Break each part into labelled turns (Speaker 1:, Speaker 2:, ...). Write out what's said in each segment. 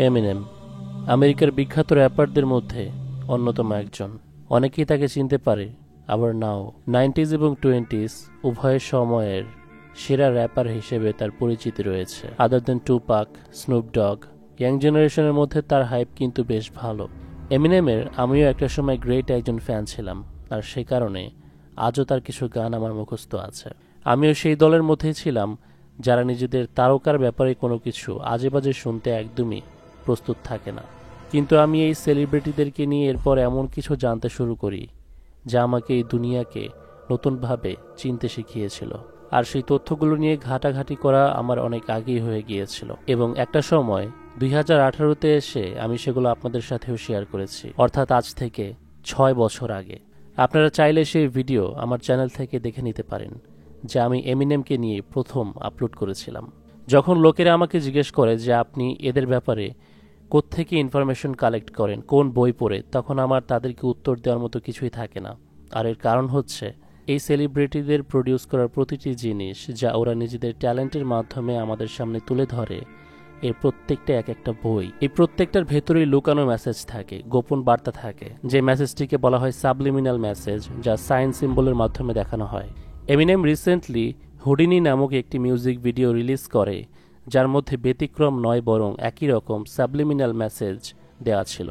Speaker 1: Eminem আমেরিকার বিখ্যাত র্যাপারদের মধ্যে অন্যতম একজন। অনেকেই তাকে চিনতে পারে, আবার নাও। 90s এবং 20s উভয় সময়ের সেরা র্যাপার হিসেবে তার পরিচিতি রয়েছে। আদার দেন টুপাক, স্নুপ ডগ, ইয়াং জেনারেশনের মধ্যে তার হাইপ কিন্তু বেশ ভালো। এমিনেমের আমিও একটা সময় গ্রেট একজন ফ্যান ছিলাম, আর সে কারণে আজও তার কিছু গান আমার মুখস্থ আছে। আমিও সেই দলের মধ্যেই ছিলাম যারা নিজেদের তারকার ব্যাপারে কোনো কিছু আজে বাজে শুনতে একদমই প্রস্তুত থাকে না। কিন্তু আমি এই সেলিব্রিটিদেরকে নিয়ে এরপর এমন কিছু জানতে শুরু করি যা আমাকে এই দুনিয়াকে নতুনভাবে চিনতে শিখিয়েছিল। আর সেই তথ্যগুলো নিয়ে ঘাটাঘাটি করা আমার অনেক আগেই হয়ে গিয়েছিল, এবং একটা সময় 2018-তে এসে আমি সেগুলো আপনাদের সাথেও শেয়ার করেছি, অর্থাৎ আজ থেকে 6 বছর আগে। আপনারা চাইলে সেই ভিডিও আমার চ্যানেল থেকে দেখে নিতে পারেন, যা আমি এমিনেমকে নিয়ে প্রথম আপলোড করেছিলাম। যখন লোকেরা আমাকে জিজ্ঞেস করে যে আপনি এদের ব্যাপারে কোত্থেকে ইনফরমেশন কালেক্ট করেন, কোন বই পড়ে, তখন আমার তাদেরকে উত্তর দেওয়ার মতো কিছুই থাকে না। আর এর কারণ হচ্ছে এই সেলিব্রিটিদের প্রডিউস করার প্রতিটি জিনিস যা ওরা নিজেদের ট্যালেন্টের মাধ্যমে আমাদের সামনে তুলে ধরে, এর প্রত্যেকটা এক একটা বই। এই প্রত্যেকটার ভেতরেই লুকানো মেসেজ থাকে, গোপন বার্তা থাকে, যে মেসেজটিকে বলা হয় সাবলিমিনাল মেসেজ, যা সাইন সিম্বলের মাধ্যমে দেখানো হয়। এমিনেম রিসেন্টলি হুডিনি নামক একটি মিউজিক ভিডিও রিলিজ করে, যার মধ্যে ব্যতিক্রম নয় বরং একই রকম সাবলিমিনাল মেসেজ দেওয়া ছিল।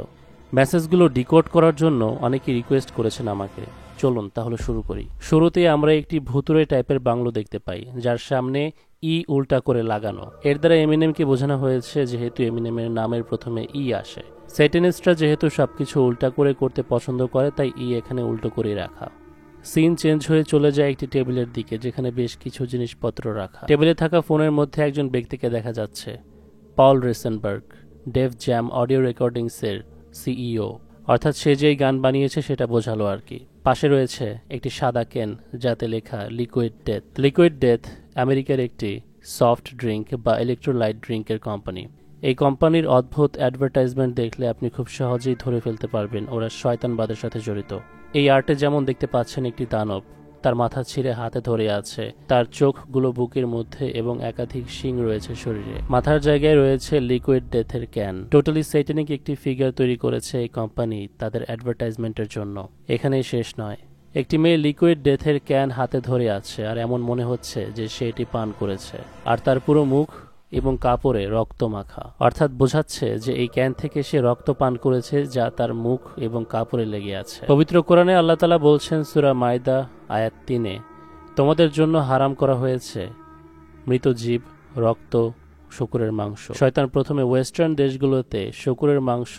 Speaker 1: মেসেজগুলো ডিকোড করার জন্য অনেকে রিকোয়েস্ট করেছেন আমাকে। চলুন তাহলে শুরু করি। শুরুতেই আমরা একটি ভুতুড়ে টাইপের বাংলো দেখতে পাই, যার সামনে ই উল্টা করে লাগানো। এর দ্বারা এমিনেমকে বোঝানো হয়েছে যেহেতু এমিনেমের নামের প্রথমে ই আসে। স্যাটানিস্টরা যেহেতু সবকিছু উল্টা করে করতে পছন্দ করে, তাই ই এখানে উল্টো করে রাখা। সিন চেঞ্জ হয়ে চলে যায় একটি টেবিলের দিকে, যেখানে বেশ কিছু জিনিসপত্র রাখা। টেবিলে থাকা ফোনের মধ্যে একজন ব্যক্তিকে দেখা যাচ্ছে, পল রেসেনবার্গ, ডেভ জ্যাম অডিও রেকর্ডিংসের সিইও, অর্থাৎ সে যেই গান বানিয়েছে সেটা বোঝালো আর কি। পাশে রয়েছে একটি সাদা ক্যান যাতে লেখা লিকুইড ডেথ। লিকুইড ডেথ আমেরিকার একটি সফট ড্রিঙ্ক বা ইলেকট্রোলাইট ড্রিঙ্কের কোম্পানি। এই কোম্পানির অদ্ভুত অ্যাডভার্টাইজমেন্ট দেখলে আপনি খুব সহজেই ধরে ফেলতে পারবেন ওরা শয়তানবাদের সাথে জড়িত। এই আর্টে যেমন দেখতে পাচ্ছেন একটি দানব, তার মাথা ছিঁড়ে হাতে ধরে আছে, তার চোখগুলো বুকের মধ্যে এবং একাধিক শিং রয়েছে শরীরে। মাথার জায়গায় রয়েছে লিকুইড ডেথের ক্যান। টোটালি স্যাটানিক একটি ফিগার তৈরি করেছে এই কোম্পানি তাদের অ্যাডভার্টাইজমেন্টের জন্য। এখানেই শেষ নয়, একটি মেয়ে লিকুইড ডেথের ক্যান হাতে ধরে আছে, আর এমন মনে হচ্ছে যে সে এটি পান করেছে, আর তার পুরো মুখ এবং কাপড়ে রক্ত মাখা, অর্থাৎ বোঝাচ্ছে যে এই ক্যান থেকে সে রক্ত পান করেছে যা তার মুখ এবং কাপড়ে লেগে আছে। পবিত্র কোরআনে আল্লাহ তাআলা বলছেন সূরা মায়দা আয়াত 3-এ, তোমাদের জন্য হারাম করা হয়েছে মৃত জীব, রক্ত, শূকরের মাংস। শয়তান প্রথমে ওয়েস্টার্ন দেশগুলোতে শূকরের মাংস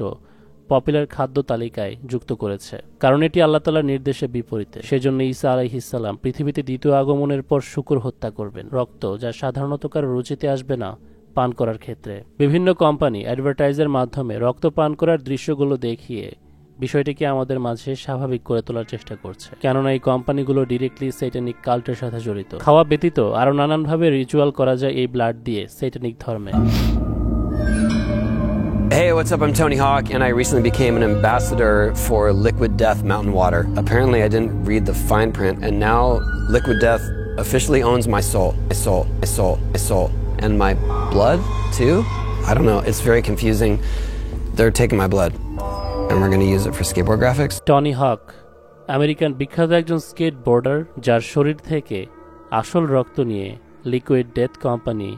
Speaker 1: পপুলার খাদ্য তালিকায় যুক্ত করেছে, কারণ এটি আল্লাহ তাআলার নির্দেশে বিপরীতে। সেজন্য ঈসা আলাইহিস সালাম পৃথিবীতে দ্বিতীয় আগমনের পর শূকর হত্যা করবেন, রক্ত যা সাধারণত কারো রুচিতে আসবে না পান করার ক্ষেত্রে। বিভিন্ন কোম্পানি অ্যাডভার্টাইজের মাধ্যমে রক্ত পান করার দৃশ্যগুলো দেখিয়ে বিষয়টিকে আমাদের মাঝে স্বাভাবিক করে তোলার চেষ্টা করছে, কেননা এই কোম্পানিগুলো ডিরেক্টলি স্যাটানিক কাল্টের সাথে জড়িত। খাওয়া ব্যতীত আরও নানানভাবে রিচুয়াল করা যায় এই ব্লাড দিয়ে স্যাটানিক ধর্মে।
Speaker 2: Hey, what's up? I'm Tony Hawk, and I recently became an ambassador for Liquid Death Mountain Water. Apparently, I didn't read the fine print, and now Liquid Death officially owns my soul. My soul, my soul, my soul. And my blood, too? I don't know. It's very confusing. They're taking my blood, and we're going to use it for skateboard graphics.
Speaker 1: Tony Hawk American বিখ্যাত একজন skateboarder, যার শরীর থেকে আসল রক্ত নিয়ে liquid death company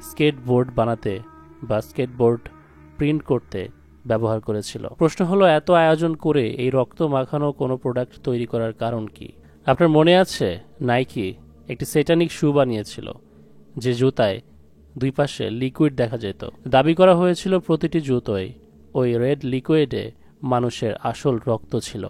Speaker 1: skateboard বানাতে বা স্কেটবোর্ড প্রিন্ট করতে ব্যবহার করেছিল। প্রশ্ন হলো, এত আয়োজন করে এই রক্ত মাখানো কোনো প্রোডাক্ট তৈরি করার কারণ কি? আপনার মনে আছে নাইকি একটি স্যাটানিক শু বানিয়েছিল, যে জুতায় দুই পাশে লিকুইড দেখা যেত। দাবি করা হয়েছিল প্রতিটি জুতোয় ওই রেড লিকুইডে মানুষের আসল রক্ত ছিল।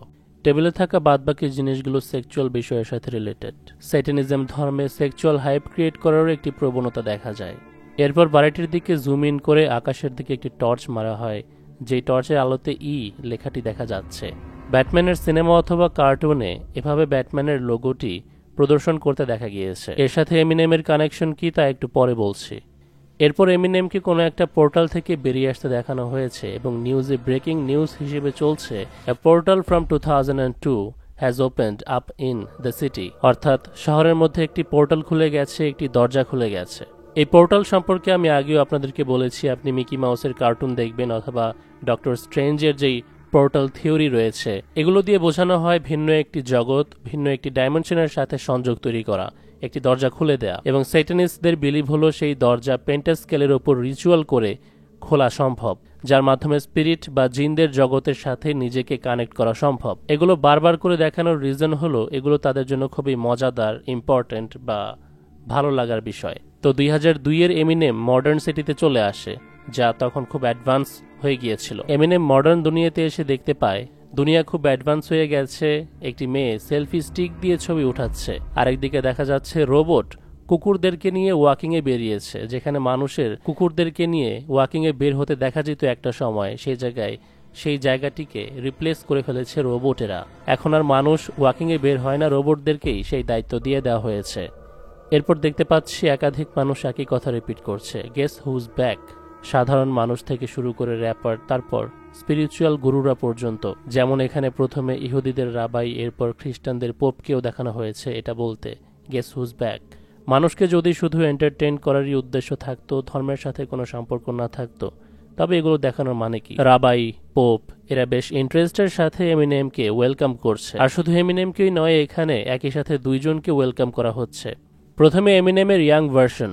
Speaker 1: টেবিলে থাকা বাদবাকি জিনিসগুলো সেক্সুয়াল বিষয়ের সাথে রিলেটেড। স্যাটানিজম ধর্মে সেক্সুয়াল হাইপ ক্রিয়েট করারও একটি প্রবণতা দেখা যায়। এরপর বাড়িটির দিকে জুম ইন করে আকাশের দিকে একটি টর্চ মারা হয়, যেই টর্চের আলোতে ই লেখাটি দেখা যাচ্ছে। ব্যাটম্যানের সিনেমা অথবা কার্টুনে এভাবে ব্যাটম্যানের লোগোটি প্রদর্শন করতে দেখা গিয়েছে। এর সাথে এমিনেমের কানেকশন কি তা একটু পরে বলছি। এরপর এমিনেমকে কোনো একটা পোর্টাল থেকে বেরিয়ে আসতে দেখানো হয়েছে এবং নিউজে ব্রেকিং নিউজ হিসেবে চলছে, a portal from 2002 has opened up in the city, অর্থাৎ শহরের মধ্যে একটি পোর্টাল খুলে গেছে, একটি দরজা খুলে গেছে। এই পোর্টাল সম্পর্কে আমি আগেও আপনাদেরকে বলেছি, আপনি মিকি মাউসের কার্টুন দেখবেন অথবা ডক্টর স্ট্রেঞ্জের যেই পোর্টাল থিওরি রয়েছে, এগুলো দিয়ে বোঝানো হয় ভিন্ন একটি জগৎ, ভিন্ন একটি ডাইমেনশনের সাথে সংযোগ তৈরি করা, একটি দরজা খুলে দেয়া। এবং স্যাটানিস্টদের বিলিভ হলো সেই দরজা পেন্টাস্কেলের ওপর রিচুয়াল করে খোলা সম্ভব, যার মাধ্যমে স্পিরিট বা জিনদের জগতের সাথে নিজেকে কানেক্ট করা সম্ভব। এগুলো বারবার করে দেখানোর রিজন হলো এগুলো তাদের জন্য খুবই মজাদার, ইম্পর্ট্যান্ট বা ভালো লাগার বিষয়। তো 2002-এর এমিনেম মডার্ন সিটিতে চলে আসে, যা তখন খুব অ্যাডভান্স হয়ে গিয়েছিল। এমিনেম মডার্ন দুনিয়াতে এসে দেখতে পায় দুনিয়া খুব অ্যাডভান্স হয়ে গেছে। একটি মেয়ে সেলফি স্টিক দিয়ে ছবি উঠাচ্ছে, আরেকদিকে দেখা যাচ্ছে রোবট কুকুরদেরকে নিয়ে ওয়াকিংয়ে বেরিয়েছে। যেখানে মানুষের কুকুরদেরকে নিয়ে ওয়াকিংয়ে বের হতে দেখা যেত একটা সময়, সেই জায়গাটিকে রিপ্লেস করে ফেলেছে রোবটেরা। এখন আর মানুষ ওয়াকিংয়ে বের হয় না, রোবটদেরকেই সেই দায়িত্ব দিয়ে দেওয়া হয়েছে। এরপর দেখতে পাচ্ছি একাধিক মানুষ একই কথা রিপিট করছে, গেস হুজ ব্যাক। সাধারণ মানুষ থেকে শুরু করে র্যাপার, তারপর স্পিরিচুয়াল গুরুরা পর্যন্ত। যেমন এখানে প্রথমে ইহুদিদের রাবাই, এরপর খ্রিস্টানদের পোপকেও দেখানো হয়েছে এটা বলতে, গেস হুজ ব্যাক। মানুষকে যদি শুধু এন্টারটেইন করারই উদ্দেশ্য থাকতো, ধর্মের সাথে কোনো সম্পর্ক না থাকতো, তবে এগুলো দেখানোর মানে কি? রাবাই, পোপ এরা বেশ ইন্টারেস্টের সাথে এমিনেমকে ওয়েলকাম করছে। আর শুধু এমিনেমকেই নয়, এখানে একই সাথে দুইজনকে ওয়েলকাম করা হচ্ছে। প্রথমে এমিনেমের ইয়াং ভার্সন,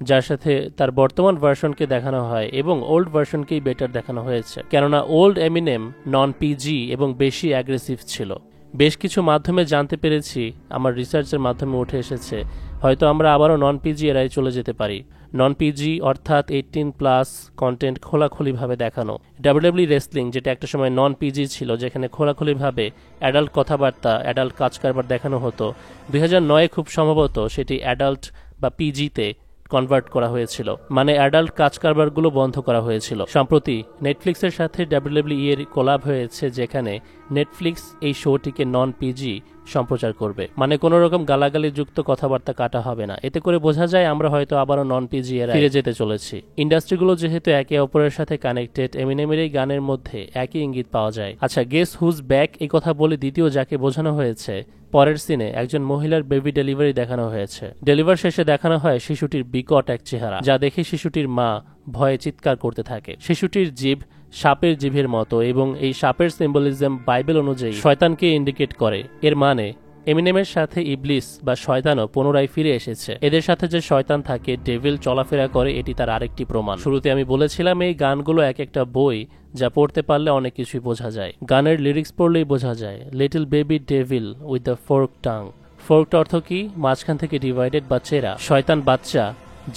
Speaker 1: যার সাথে তার বর্তমান ভার্সনকে দেখানো হয়, এবং ওল্ড ভার্সনকেই বেটার দেখানো হয়েছে, কেননা ওল্ড এমিনেম নন পিজি এবং বেশি অ্যাগ্রেসিভ ছিল। বেশ কিছু মাধ্যমে জানতে পেরেছি, আমার রিসার্চের মাধ্যমে উঠে এসেছে, হয়তো আমরা আবারও নন পিজি এরাই চলে যেতে পারি। নন পিজি অর্থাৎ 18+ কন্টেন্ট খোলাখুলিভাবে দেখানো। ডাব্লিউডাব্লিউ রেসলিং, যেটা একটা সময় নন পিজি ছিল, যেখানে খোলাখুলিভাবে অ্যাডাল্ট কথাবার্তা, অ্যাডাল্ট কাজকারবার দেখানো হতো, 2009-এ খুব সম্ভবত সেটি অ্যাডাল্ট বা পিজিতে কনভার্ট করা হয়েছিল, মানে অ্যাডাল্ট কাজকারবারগুলো বন্ধ করা হয়েছিল। সম্প্রতি নেটফ্লিক্সের সাথে ডাব্লিউডাব্লিউ এর কোলাব হয়েছে, যেখানে নেটফ্লিক্স এই শোটিকে নন পিজি সম্প্রচার করবে, মানে কোনো রকম গালাগালি যুক্ত কথাবার্তা কাটা হবে না। এতে করে বোঝা যায় আমরা হয়তো আবারও নন পিজি এর ফিরে যেতে চলেছি। ইন্ডাস্ট্রিগুলো যেহেতু একে অপরের সাথে কানেক্টেড, এমিনেমের এই গানের মধ্যে একই ইঙ্গিত পাওয়া যায়। আচ্ছা, গেস হুজ ব্যাক এই কথা বলে দ্বিতীয় যাকে বোঝানো হয়েছে, পরের সিনে একজন মহিলার বেবি ডেলিভারি দেখানো হয়েছে। ডেলিভার শেষে দেখানো হয় শিশুটির বিকট এক চেহারা, যা দেখে শিশুটির মা ভয়ে চিৎকার করতে থাকে। শিশুটির জিভ সাপের জিভের মতো, এবং এই সাপের সিম্বলিজম বাইবেল অনুযায়ী শয়তানকে ইন্ডিকেট করে। এর মানে এমিনেমের সাথে ইবলিস বা শয়তানও পুনরায় ফিরে এসেছে। এদের সাথে যে শয়তান থাকে, ডেভিল চলাফেরা করে, এটি তার আরেকটি প্রমাণ। শুরুতে আমি বলেছিলাম এই গানগুলো এক একটা বই, যা পড়তে পারলে অনেক কিছুই বোঝা যায়। গানের লিরিক্স পড়লেই বোঝা যায়, little baby devil with the fork tongue. Forked অর্থ কি? মাঝখান থেকে ডিভাইডেড বা চেরা। শয়তান বাচ্চা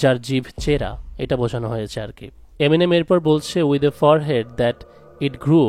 Speaker 1: যার জিভ চেরা, এটা বোঝানো হয়েছে আর কি। এমিনেম এরপর বলছে, with a forehead that it grew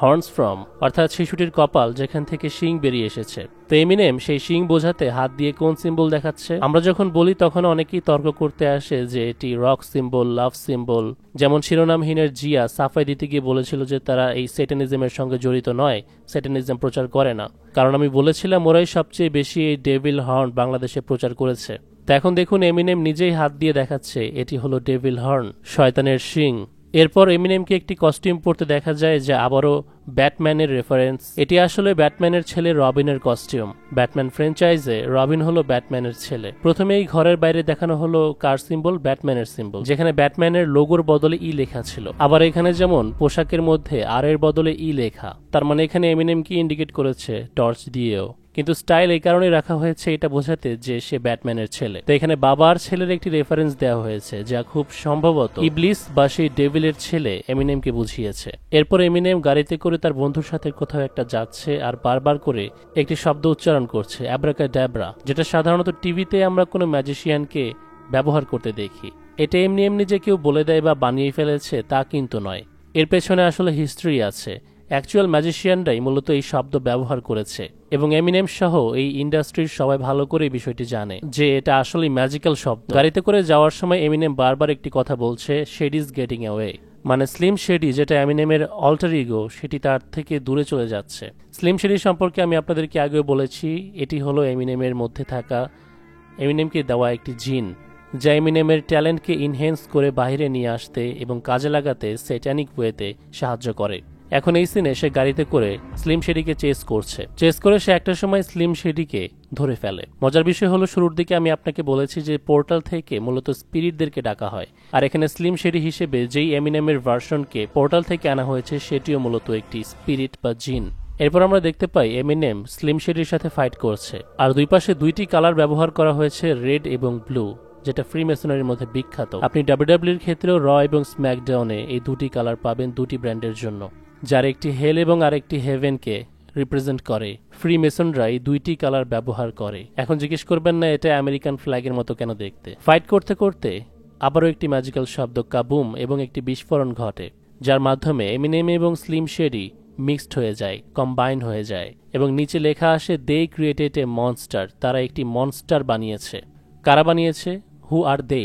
Speaker 1: horns from, অর্থাৎ শিশুটির কপাল যেখান থেকে শিং বেরিয়ে এসেছে। তো এমিনেম সেই শিং বোঝাতে হাত দিয়ে কোন সিম্বল দেখাচ্ছে? আমরা যখন বলি তখন অনেকেই তর্ক করতে আসে যে এটি রক সিম্বল, লাভ সিম্বল। যেমন শিরোনামহীনের জিয়া সাফাই দিতে গিয়ে বলেছিল যে তারা এই সেটানিজমের সঙ্গে জড়িত নয়, সেটানিজম প্রচার করে না। কারণ আমি বলেছিলাম ওরাই সবচেয়ে বেশি এই ডেভিল হর্ন বাংলাদেশে প্রচার করেছে। তো এখন দেখুন এমিনেম নিজেই হাত দিয়ে দেখাচ্ছে এটি হলো ডেভিল হর্ন, শয়তানের শিং। এরপর এমিনেমকে একটি কস্টিউম পরতে দেখা যায়, যা আবারও ব্যাটম্যানের রেফারেন্স। এটি আসলে ব্যাটম্যানের ছেলে রবিনের কস্টিউম। ব্যাটম্যান ফ্র্যাঞ্চাইজে রবিন হলো ব্যাটম্যানের ছেলে। প্রথমে এই ঘরের বাইরে দেখানো হলো কার সিম্বল? ব্যাটম্যানের সিম্বল, যেখানে ব্যাটম্যানের লোগোর বদলে ই লেখা ছিল। আবার এখানে যেমন পোশাকের মধ্যে আর এর বদলে ই লেখা, তার মানে এখানে এমিনেমকে ইন্ডিকেট করেছে টর্চ দিয়েও। কিন্তু স্টাইল এই কারণে রাখা হয়েছে এটা বোঝাতে যে সে ব্যাটম্যানের ছেলে। তো এখানে বাবার ছেলের একটি রেফারেন্স দেওয়া হয়েছে, যা খুব সম্ভবত ইবলিস বা সেই ডেভিলের ছেলে এমিনেমকে বুঝিয়েছে। এরপর এমিনেম গাড়িতে করে তার বন্ধুর সাথে কোথাও একটা যাচ্ছে, আর বারবার করে একটি শব্দ উচ্চারণ করছে, অ্যাব্রাকাডাব্রা, যেটা সাধারণত টিভিতে আমরা কোনো ম্যাজিশিয়ানকে ব্যবহার করতে দেখি। এটা এমনি এমনি যে কেউ বলে দেয় বা বানিয়ে ফেলেছে তা কিন্তু নয়, এর পেছনে আসলে হিস্ট্রি আছে। অ্যাকচুয়াল ম্যাজিশিয়ানরাই মূলত এই শব্দ ব্যবহার করেছে, এবং এমিনেম সহ এই ইন্ডাস্ট্রির সবাই ভালো করে বিষয়টি জানে যে এটা আসলে ম্যাজিক্যাল শব্দ। গাড়িতে করে যাওয়ার সময় এমিনেম বারবার একটি কথা বলছে, শেড ইজ গেটিং অ্যাওয়ে, মানে স্লিম শেডি যেটা এমিনেমের অল্টার ইগো, সেটি তার থেকে দূরে চলে যাচ্ছে। স্লিম শেডি সম্পর্কে আমি আপনাদেরকে আগেও বলেছি, এটি হলো এমিনেমের মধ্যে থাকা, এমিনেমকে দেওয়া একটি জিন, যা এমিনেমের ট্যালেন্টকে ইনহেন্স করে বাইরে নিয়ে আসতে এবং কাজে লাগাতে স্যাটানিক ওয়েতে সাহায্য করে। এখন এই সিনে সে গাড়িতে করে স্লিম শেডিকে চেস করে সে একটা সময় স্লিম শেডিকে ধরে ফেলে। মজার বিষয় হলো শুরুর দিকে আমি আপনাকে বলেছি যে পোর্টাল থেকে মূলত স্পিরিটদেরকে ডাকা হয়, আর এখানে স্লিম শেডি হিসেবে যেই এমিনেমের ভার্সনকে পোর্টাল থেকে আনা হয়েছে সেটিও মূলত একটি স্পিরিট বা জিন। এরপর আমরা দেখতে পাই এমিনেম স্লিম শেডির সাথে ফাইট করছে, আর দুই পাশে দুইটি কালার ব্যবহার করা হয়েছে, রেড এবং ব্লু, যেটা ফ্রি মেসনারির মধ্যে বিখ্যাত। আপনি ডাব্লিউডাব্লিউর ক্ষেত্রেও র এবং স্ম্যাকডাউনে এই দুটি কালার পাবেন দুটি ব্র্যান্ডের জন্য, যার একটি হেল এবং আরেকটি হেভেনকে রিপ্রেজেন্ট করে। ফ্রি মেসনরা এই দুইটি কালার ব্যবহার করে। এখন জিজ্ঞেস করবেন না এটা আমেরিকান ফ্ল্যাগের মতো কেন দেখতে। ফাইট করতে করতে আবারও একটি ম্যাজিক্যাল শব্দ কাবুম এবং একটি বিস্ফোরণ ঘটে, যার মাধ্যমে এমিনেম এবং স্লিম শেডি মিক্সড হয়ে যায়, কম্বাইন্ড হয়ে যায়, এবং নিচে লেখা আসে দে ক্রিয়েটেড এ মনস্টার। তারা একটি মনস্টার বানিয়েছে। কারা বানিয়েছে? হু আর দে?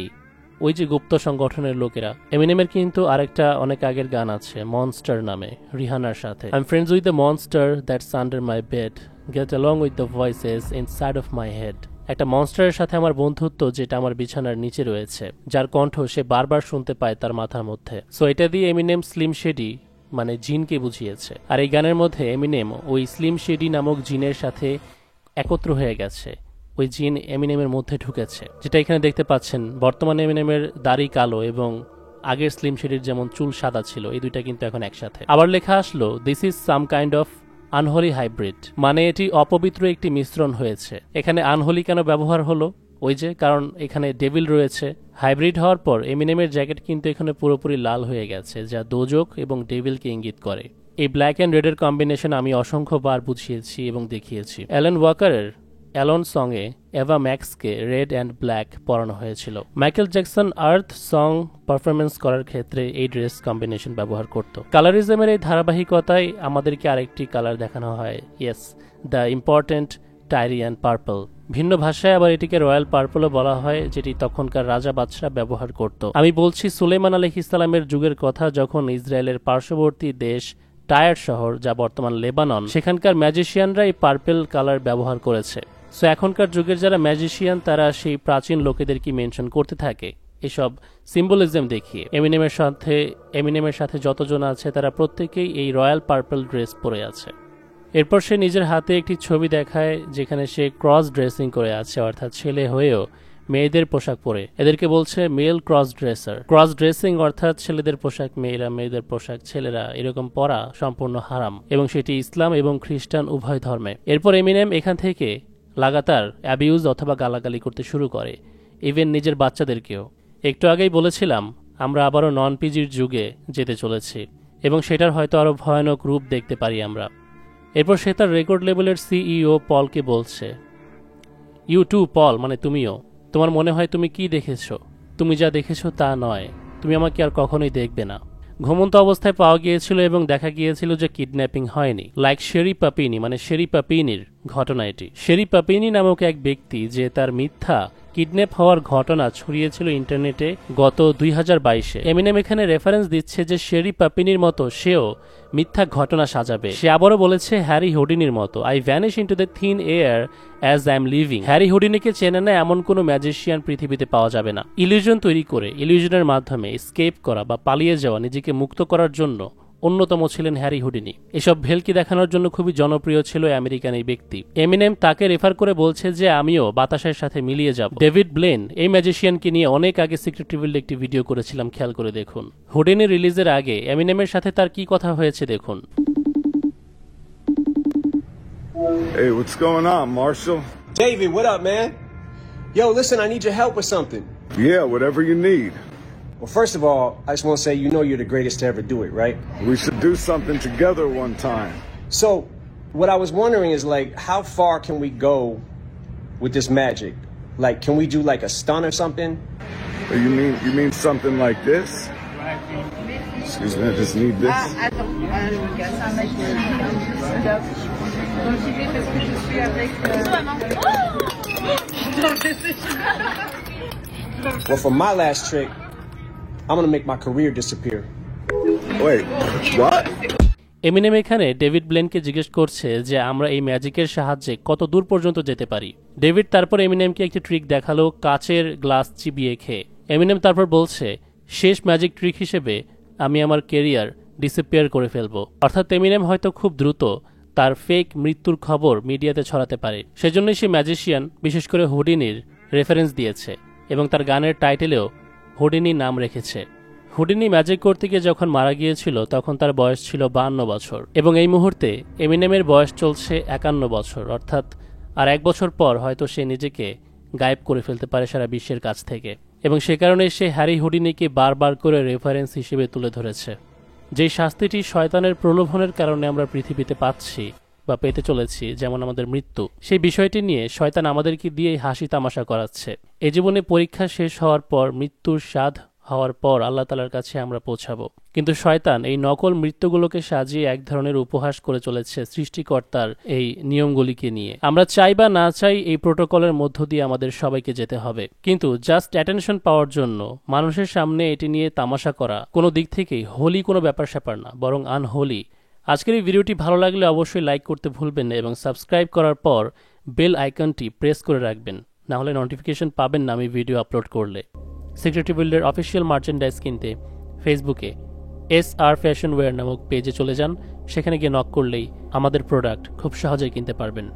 Speaker 1: ওই যে গুপ্ত সংগঠনের লোকেরা। এমিনেমের কিন্তু আরেকটা অনেক আগের গান আছে মনস্টার নামে, রিহানার সাথে। I am friends with the monster that's under my bed, get along with the voices inside of my head. একটা মনস্টারের সাথে আমার বন্ধুত্ব যেটা আমার বিছানার নিচে রয়েছে, যার কণ্ঠ সে বারবার শুনতে পায় তার মাথার মধ্যে। সো এটা দিয়ে এমিনেম স্লিম শেডি মানে জিনকে বুঝিয়েছে। আর এই গানের মধ্যে এমিনেম ওই স্লিম শেডি নামক জিনের সাথে একত্র হয়ে গেছে, ওই জিন এমিনেমের মধ্যে ঢুকেছে, যেটা এখানে দেখতে পাচ্ছেন। বর্তমানে এমিনেমের দাড়ি কালো এবং আগের স্লিম শেডির যেমন চুল সাদা ছিল, এই দুইটা কিন্তু এখন একসাথে। আবার লেখা আসলো this is some kind of unholy hybrid, মানে এটি অপবিত্র একটি মিশ্রণ হয়েছে। এখানে আনহলি কেন ব্যবহার হলো? ওই যে কারণ এখানে ডেভিল রয়েছে। হাইব্রিড হওয়ার পর এমিনেমের জ্যাকেট কিন্তু এখানে পুরোপুরি লাল হয়ে গেছে, যা দোজক এবং ডেভিলকে ইঙ্গিত করে। এই ব্ল্যাক অ্যান্ড রেডের কম্বিনেশন আমি অসংখ্যবার বুঝিয়েছি এবং দেখিয়েছি। অ্যালান ওয়াকারের অ্যালন সঙ্গে এভা ম্যাক্সকে রেড অ্যান্ড ব্ল্যাক পরানো হয়েছিল। মাইকেল জ্যাকসন আর্থ সং পারফরমেন্স করার ক্ষেত্রে এই ড্রেস কম্বিনেশন ব্যবহার করত। কালারিজমের এই ধারাবাহিকতায় আমাদেরকে আরেকটি কালার দেখানো হয়, ইয়েস, দ্য ইম্পর্টেন্ট টাইরিয়ান পার্পল। ভিন্ন ভাষায় আবার এটিকে রয়্যাল পার্পলও বলা হয়, যেটি তখনকার রাজা বাদশাহ ব্যবহার করত। আমি বলছি সুলেমান আলাইহিস সালামের যুগের কথা, যখন ইসরায়েলের পার্শ্ববর্তী দেশ টায়ার শহর, যা বর্তমান লেবানন, সেখানকার ম্যাজিশিয়ানরা এই পার্পল কালার ব্যবহার করেছে। সো এখনকার যুগের যারা ম্যাজিশিয়ান তারা সেই প্রাচীন লোকেদেরকে মেনশন করতে থাকে এসব সিম্বলিজম দেখিয়ে। এমিনেমের সাথে যতজন আছে তারা প্রত্যেকেই এই রয়্যাল পার্পল ড্রেস পরে আছে। এরপর সে নিজের হাতে একটি ছবি দেখায় যেখানে সে ক্রস ড্রেসিং করে আছে, অর্থাৎ ছেলে হয়েও মেয়েদের পোশাক পরে। এদেরকে বলছে male cross dresser. Cross dressing অর্থাৎ ছেলেদের পোশাক মেয়েরা, মেয়েদের পোশাক ছেলেরা, এরকম পরা সম্পূর্ণ হারাম, এবং সেটি ইসলাম এবং খ্রিস্টান উভয় ধর্মে। এরপর এমিনেম এখান থেকে লাগাতার অ্যাবিউজ অথবা গালাগালি করতে শুরু করে, ইভেন নিজের বাচ্চাদেরকেও। একটু আগেই বলেছিলাম আমরা আবারও নন পিজির যুগে যেতে চলেছি, এবং সেটার হয়তো আরও ভয়ানক রূপ দেখতে পারি আমরা। এরপর সে তার রেকর্ড লেবেলের সিইও পলকে বলছে, ইউ টু পল, মানে তুমিও। তোমার মনে হয় তুমি কি দেখেছো? তুমি যা দেখেছো তা নয়, তুমি আমাকে আর কখনোই দেখবে না। ঘুমন্ত অবস্থায় পাওয়া গিয়েছিল এবং দেখা গিয়েছিল যে কিডন্যাপিং হয়নি, লাইক শেরি পাপিনি, মানে শেরি পাপিনির ঘটনা এটি। শেরি পাপিনি নামক এক ব্যক্তি যে তার মিথ্যা কিডন্যাপ হওয়ার ঘটনা ছড়িয়েছিল ইন্টারনেটে গত 2022-এ। এমিনেম এখানে রেফারেন্স দিচ্ছে যে শেরি পাপিনির মতো সেও মিথ্যা ঘটনা সাজাবে। সে আবারও বলেছে হ্যারি হুডিনির মতো, I vanish into the thin air as I am living. Harry হুডিনিকে চেনে না এমন কোনো ম্যাজিশিয়ান পৃথিবীতে পাওয়া যাবে না। ইলিউশন তৈরি করে ইলিউশনের মাধ্যমে এসকেপ করা বা পালিয়ে যাওয়া, নিজেকে মুক্ত করার জন্য অন্যতম ছিলেন হ্যারি হুডিনি। এসব ভেলকি দেখানোর জন্য খুবই জনপ্রিয় ছিল আমেরিকান এই ব্যক্তি। এমিনেম তাকে রেফার করে বলছে যে আমিও বাতাসের সাথে মিলিয়ে যাব। ডেভিড ব্লেন এই ম্যাজিশিয়ানকে নিয়ে অনেক আগে সিক্রেট রিভিল একটি ভিডিও করেছিলাম, খেয়াল করে দেখুন। হুডিনি রিলিজের আগে এমিনেমের সাথে তার কি কথা হয়েছে দেখুন।
Speaker 3: Hey, what's going on, Marshall?
Speaker 4: David, what up, man? Yo, listen, I need your help with something.
Speaker 3: Yeah, whatever you need.
Speaker 4: Well, first of all, I just want to say you know you're the greatest to ever do it, right?
Speaker 3: We should do something together one time.
Speaker 4: So, what I was wondering is, like, how far can we go with this magic? Like, can we do like a stunt or something?
Speaker 3: You mean something like this? Excuse me, I just need this.
Speaker 4: Well, for my last trick, I'm gonna make my career disappear.
Speaker 3: Wait, what?
Speaker 1: Eminem এখানে David ব্লেনকে জিজ্ঞেস করছে যে আমরা এই ম্যাজিকের সাহায্যে কত দূর পর্যন্ত যেতে পারি। ডেভিড তারপর এমিনেমকে একটি ট্রিক দেখালো কাচের গ্লাস চিবিয়ে খেয়ে। এমিনেম তারপর বলছে শেষ ম্যাজিক ট্রিক হিসেবে আমি আমার কেরিয়ার ডিসঅ্যাপিয়ার করে ফেলবো। অর্থাৎ এমিনেম হয়তো খুব দ্রুত তার ফেক মৃত্যুর খবর মিডিয়াতে ছড়াতে পারে। সেজন্যই সে ম্যাজিশিয়ান বিশেষ করে হুডিনির রেফারেন্স দিয়েছে এবং তার গানের টাইটেলেও হুডিনি নাম রেখেছে। হুডিনি ম্যাজিক করতে গিয়ে যখন মারা গিয়েছিল তখন তার বয়স ছিল 52 বছর এবং এই মুহূর্তে এমিনেমের বয়স চলছে 51 বছর, অর্থাৎ আর 1 বছর পর হয়তো সে নিজেকে গায়েব করে ফেলতে পারে সারা বিশ্বের কাছ থেকে। এবং সে কারণে সে হ্যারি হুডিনিকে বারবার করে রেফারেন্স হিসেবে তুলে ধরেছে। যেই শাস্তিটি শয়তানের প্রলোভনের কারণে আমরা পৃথিবীতে পাচ্ছি বা পেতে চলেছি, যেমন আমাদের মৃত্যু, সেই বিষয়টি নিয়ে শয়তান আমাদেরকে দিয়েই হাসি তামাশা করাচ্ছে। এ জীবনে পরীক্ষা শেষ হওয়ার পর, মৃত্যুর স্বাদ হওয়ার পর আল্লাহ তাআলার কাছে আমরা পৌঁছাবো। কিন্তু শয়তান এই নকল মৃত্যুগুলোকে সাজিয়ে এক ধরনের উপহাস করে চলেছে সৃষ্টিকর্তার এই নিয়মগুলিকে নিয়ে। আমরা চাই বা না চাই এই প্রোটোকলের মধ্য দিয়ে আমাদের সবাইকে যেতে হবে, কিন্তু জাস্ট অ্যাটেনশন পাওয়ার জন্য মানুষের সামনে এটি নিয়ে তামাশা করা কোনো দিক থেকেই হোলি কোনো ব্যাপার স্যাপার না, বরং আনহোলি। আজকের এই ভিডিওটি ভালো লাগলে অবশ্যই লাইক করতে ভুলবেন না এবং সাবস্ক্রাইব করার পর বেল আইকনটি প্রেস করে রাখবেন, না হলে নোটিফিকেশন পাবেন না আমি ভিডিও আপলোড করলে। সিক্রেটরি ওয়ার্ল্ডের অফিসিয়াল মার্চেন্ডাইজ কিনতে ফেসবুকে SR ফ্যাশন ওয়্যার নামক পেজে চলে যান। সেখানে গিয়ে নক করলেই আমাদের প্রোডাক্ট খুব সহজেই কিনতে পারবেন।